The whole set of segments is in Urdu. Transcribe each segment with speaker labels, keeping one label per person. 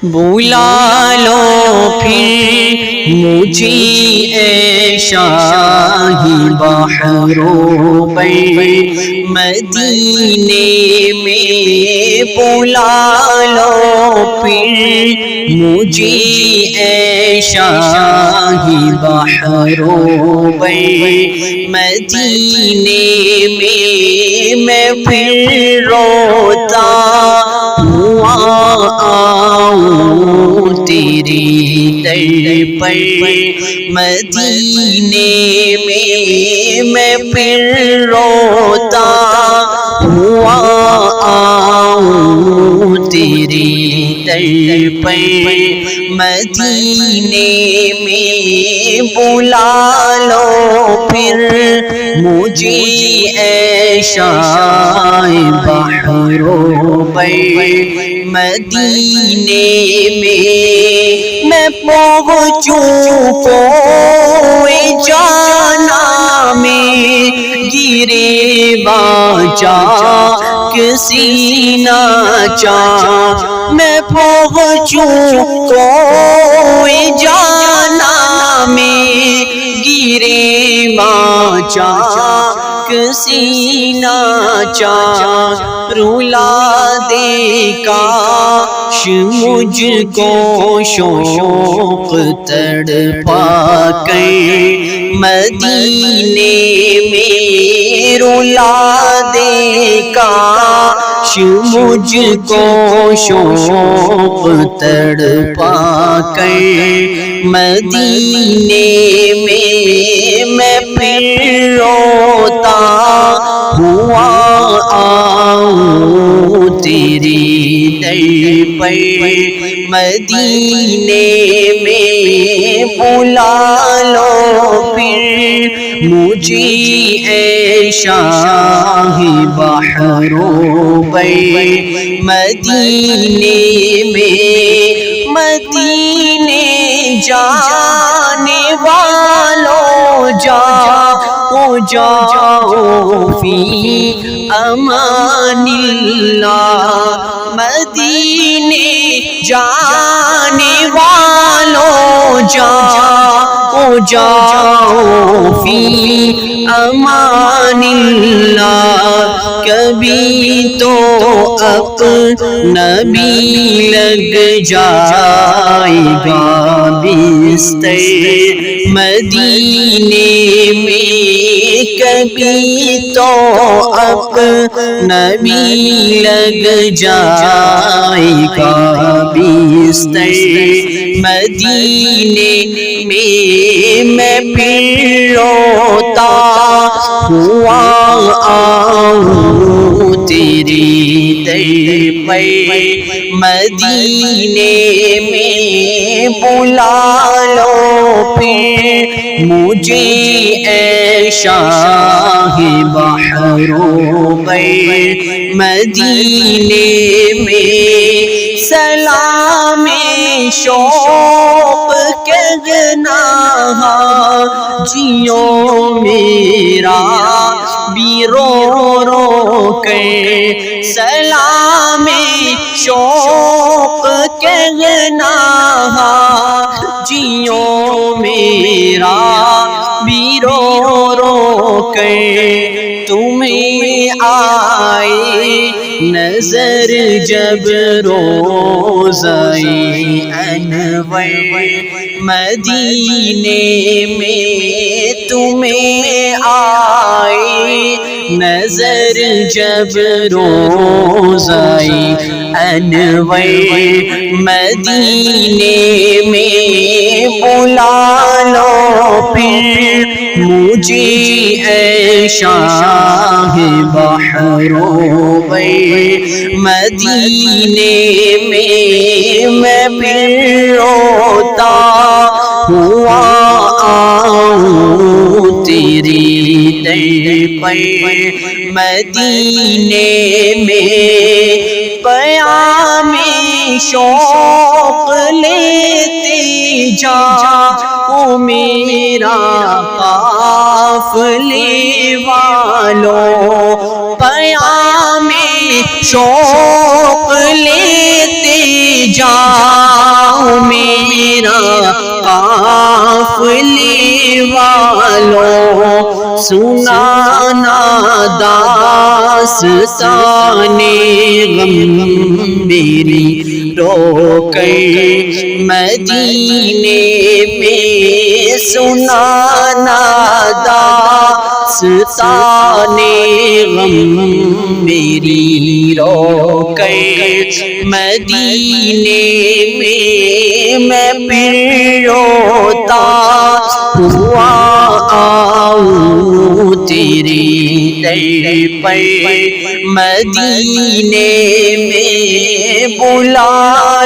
Speaker 1: بلا لو پھر مجھے اے شاہی بحروں پر مدینے میں، بلا لو پھر مجھے اے شاہی بحروں پر مدینے میں پھر روتا ہوا آؤں تیری در پر مدینے میں پھر روتا ہوا آؤں تیری در پر مدینے میں، بلا لو پھر مجھے اے شاہی بحروں پر مدینے میں پہنچوں کوئے جانا میں گرے باچا کسی نہ چاہ، میں پہنچوں کوئے جانا میں گرے باچا کسی نہ چاہ، رلا دے کاش مجھ کو شوق تڑپا کر مدینے میں، رلا دے کاش مجھ کو شوق تڑپا کر مدینے میں پھر روتا ہوا آؤں تیری در پر مدینے میں، بلا لو پھر مجھے اے شاہی بحروں پر مدینے میں، مدینے جانے والوں جاؤ جاؤ فی امان اللہ، مدینے جانے والوں جاؤ جاؤ فی امان اللہ، کبھی تو اپنا بھی لگ جائے گا بستر مدینے میں، کبھی تو اپنا بھی لگ جائے گا بستر مدینے میں پھر روتا ہوا آؤں تیری در پر مدینے میں، بلا لو پھر مجھے اے شاہی بحروں پر مدینے میں، سلام شوق کہنا جیو میرا بھی رو رو کر، سلام شوق کہنا جیو میرا بھی رو رو کر، تمہیں آئے نظر جب روزہ انور مدینے میں، تمہیں آئے نظر جب روزہ انور مدینے میں، بلا لو پھر مجھے اے شاہی بحروں پر مدینے میں پھر روتا ہوا آؤں تیری در پر مدینے میں، پیام شوق لیتے جاؤ میرا قافلے والوں، پیام شوق لیتے جاؤ میرا قافلے والوں سنانا داستان غم میری رو کر مدینے میں سنانا داستان غم میری رو کر مدینے میں میں پھر روتا ہوا آؤں تیرے در پر مدینے میں بلا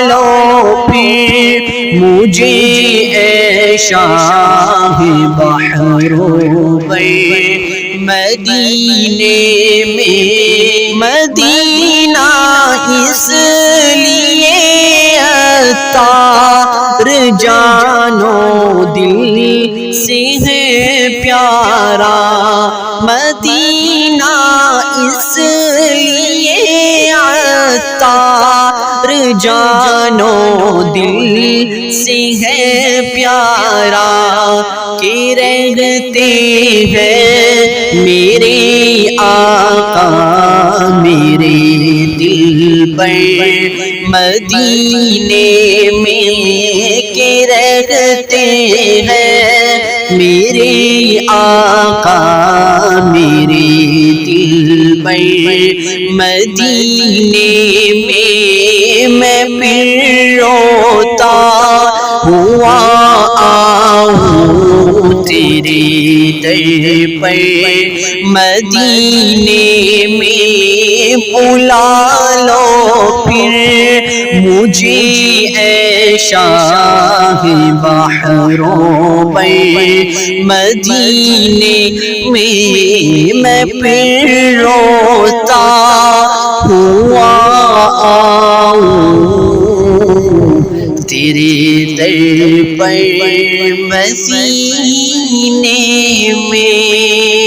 Speaker 1: لو پھر مجھے اے شاہ بحروں پر مدینے میں مدینہ اس لیے عطار جانو دل سے ہے پیارا مدینہ اس لیے عطار جانو دل سے ہے پیارا کہ رہتے ہیں میرے آقا میرے دل پر مدینے میں کہ رہتے ہیں میرے آقا میرے دل پر مدینے میں میں پھر روتا ہوا آؤں تیرے در پر مدینے میں بلا لو پھر مجھے اے شاہ بحروں پر مدینے میں میں پھر روتا ہوا آؤں تیرے در پر مدینے میں